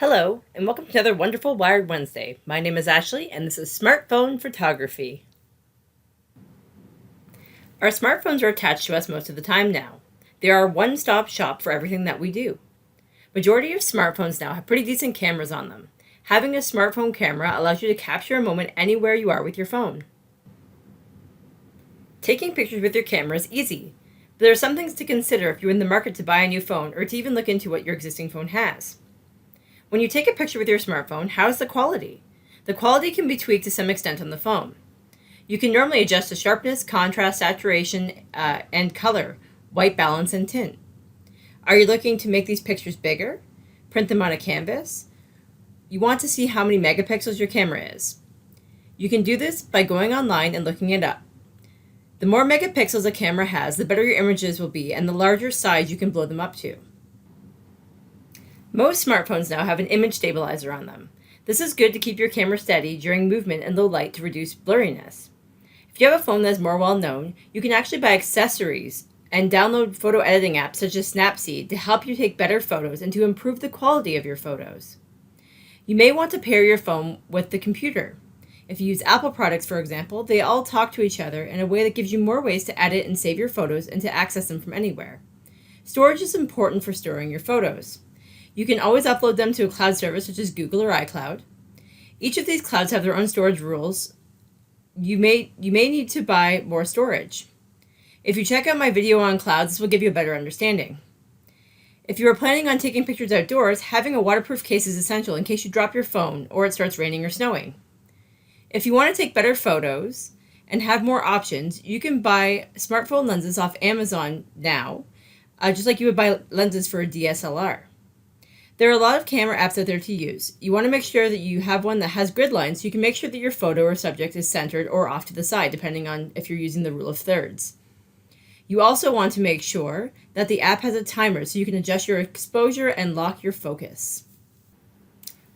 Hello, and welcome to another wonderful Wired Wednesday. My name is Ashley, and this is Smartphone Photography. Our smartphones are attached to us most of the time now. They are a one-stop shop for everything that we do. Majority of smartphones now have pretty decent cameras on them. Having a smartphone camera allows you to capture a moment anywhere you are with your phone. Taking pictures with your camera is easy, but there are some things to consider if you're in the market to buy a new phone or to even look into what your existing phone has. When you take a picture with your smartphone, how is the quality? The quality can be tweaked to some extent on the phone. You can normally adjust the sharpness, contrast, saturation, and color, white balance, and tint. Are you looking to make these pictures bigger? Print them on a canvas? You want to see how many megapixels your camera is. You can do this by going online and looking it up. The more megapixels a camera has, the better your images will be and the larger size you can blow them up to. Most smartphones now have an image stabilizer on them. This is good to keep your camera steady during movement and low light to reduce blurriness. If you have a phone that is more well known, you can actually buy accessories and download photo editing apps such as Snapseed to help you take better photos and to improve the quality of your photos. You may want to pair your phone with the computer. If you use Apple products, for example, they all talk to each other in a way that gives you more ways to edit and save your photos and to access them from anywhere. Storage is important for storing your photos. You can always upload them to a cloud service such as Google or iCloud. Each of these clouds have their own storage rules. You may need to buy more storage. If you check out my video on clouds, this will give you a better understanding. If you are planning on taking pictures outdoors, having a waterproof case is essential in case you drop your phone or it starts raining or snowing. If you want to take better photos and have more options, you can buy smartphone lenses off Amazon now, just like you would buy lenses for a DSLR. There are a lot of camera apps out there to use. You want to make sure that you have one that has grid lines so you can make sure that your photo or subject is centered or off to the side, depending on if you're using the rule of thirds. You also want to make sure that the app has a timer so you can adjust your exposure and lock your focus.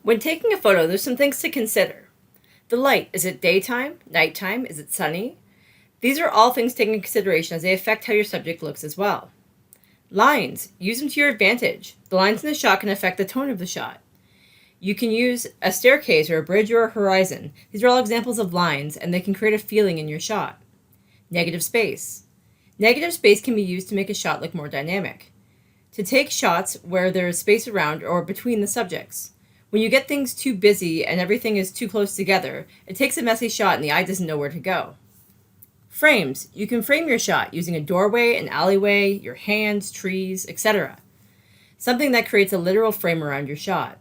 When taking a photo, there's some things to consider. The light, is it daytime, nighttime, is it sunny? These are all things taken into consideration as they affect how your subject looks as well. Lines, use them to your advantage. The lines in the shot can affect the tone of the shot. You can use a staircase or a bridge or a horizon. These are all examples of lines and they can create a feeling in your shot. Negative space. Negative space can be used to make a shot look more dynamic. To take shots where there is space around or between the subjects. When you get things too busy and everything is too close together, it takes a messy shot and the eye doesn't know where to go. Frames. You can frame your shot using a doorway, an alleyway, your hands, trees, etc. Something that creates a literal frame around your shot.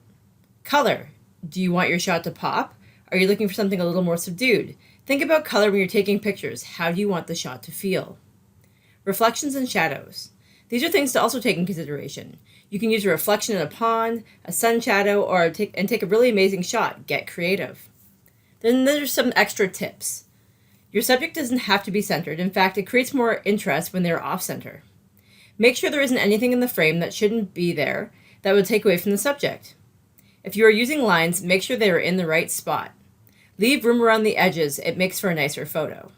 Color. Do you want your shot to pop? Are you looking for something a little more subdued? Think about color when you're taking pictures. How do you want the shot to feel? Reflections and shadows. These are things to also take in consideration. You can use a reflection in a pond, a sun shadow, or take a really amazing shot. Get creative. Then there's some extra tips. Your subject doesn't have to be centered. In fact, it creates more interest when they're off-center. Make sure there isn't anything in the frame that shouldn't be there that would take away from the subject. If you are using lines, make sure they are in the right spot. Leave room around the edges. It makes for a nicer photo.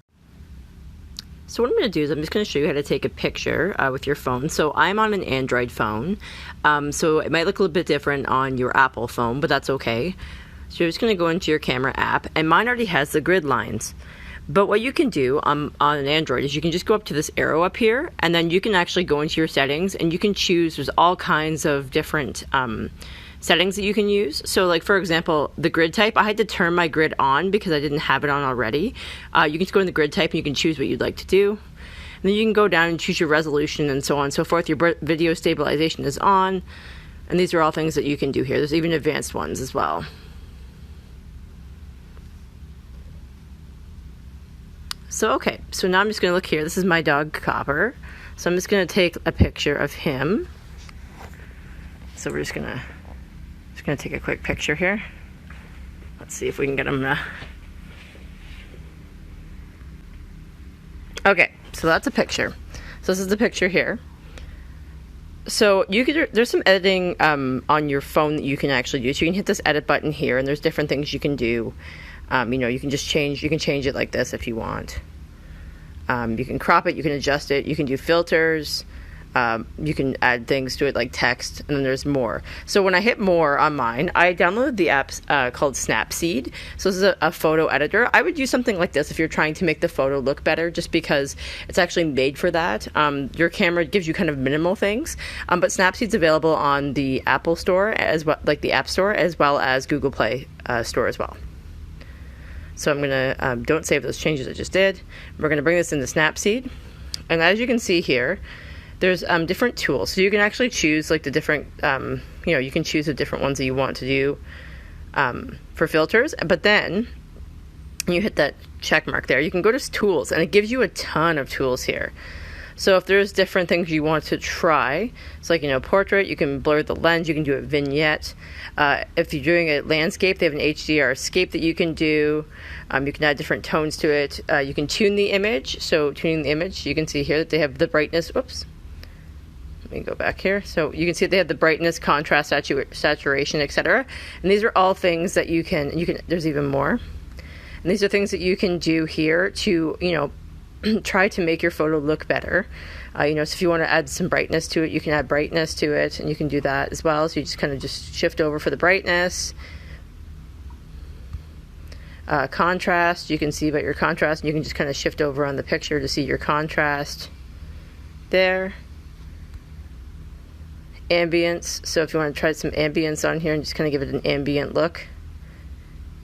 So what I'm going to do is I'm just going to show you how to take a picture with your phone. So I'm on an Android phone, so it might look a little bit different on your Apple phone, but that's okay. So you're just going to go into your camera app, and mine already has the grid lines. But what you can do on an Android is you can just go up to this arrow up here, and then you can actually go into your settings, and you can choose, there's all kinds of different settings that you can use. So like, for example, the grid type, I had to turn my grid on because I didn't have it on already. You can just go in the grid type and you can choose what you'd like to do. And then you can go down and choose your resolution and so on and so forth. Your video stabilization is on. And these are all things that you can do here. There's even advanced ones as well. So, okay, so now I'm just gonna look here. This is my dog Copper. So I'm just gonna take a picture of him. So we're just gonna take a quick picture here. Let's see if we can get him. Okay, so that's a picture. So this is the picture here. So there's some editing on your phone that you can actually do. So you can hit this edit button here, and there's different things you can do. You can just change it like this if you want. You can crop it, you can adjust it, you can do filters. You can add things to it like text, and then there's more. So when I hit more on mine, I downloaded the app called Snapseed. So this is a photo editor. I would use something like this if you're trying to make the photo look better, just because it's actually made for that. Your camera gives you kind of minimal things, but Snapseed's available on the Apple Store as well, like the App Store, as well as Google Play Store as well. So I'm gonna don't save those changes I just did. We're gonna bring this into Snapseed, and as you can see here, there's different tools. So you can actually choose like the different, you can choose the different ones that you want to do for filters. But then you hit that check mark there. You can go to tools, and it gives you a ton of tools here. So if there's different things you want to try, it's like, portrait, you can blur the lens, you can do a vignette. If you're doing a landscape, they have an HDR scape that you can do. You can add different tones to it. You can tune the image. So tuning the image, you can see here that they have the brightness. Whoops. Let me go back here. So you can see they have the brightness, contrast, saturation, etc. And these are all things that you can, there's even more. And these are things that you can do here to, try to make your photo look better. So if you want to add some brightness to it, you can add brightness to it, and you can do that as well. So you just kind of shift over for the brightness. Contrast, you can see about your contrast, and you can just kind of shift over on the picture to see your contrast there. Ambience, so if you want to try some ambience on here and just kind of give it an ambient look,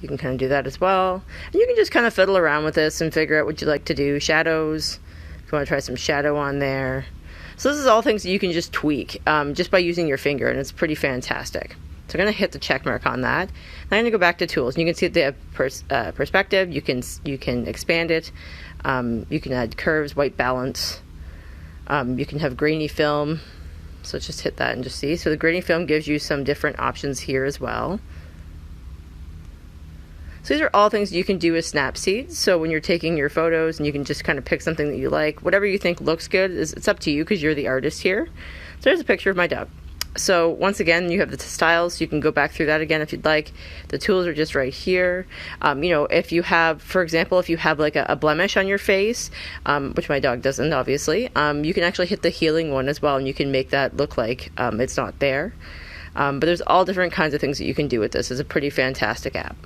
you can kind of do that as well. And you can just kind of fiddle around with this and figure out what you'd like to do. Shadows, if you want to try some shadow on there. So this is all things that you can just tweak just by using your finger, and it's pretty fantastic. So I'm going to hit the check mark on that. I'm going to go back to tools. You can see the perspective. You can expand it. You can add curves, white balance. You can have grainy film. So let's just hit that and just see. So the grainy film gives you some different options here as well. So these are all things you can do with Snapseed. So when you're taking your photos, and you can just kind of pick something that you like, whatever you think looks good, it's up to you because you're the artist here. So there's a picture of my dog. So once again, you have the styles. You can go back through that again if you'd like. The tools are just right here. If you have, for example, if you have like a blemish on your face, which my dog doesn't, obviously, you can actually hit the healing one as well, and you can make that look like it's not there. But there's all different kinds of things that you can do with this. It's a pretty fantastic app.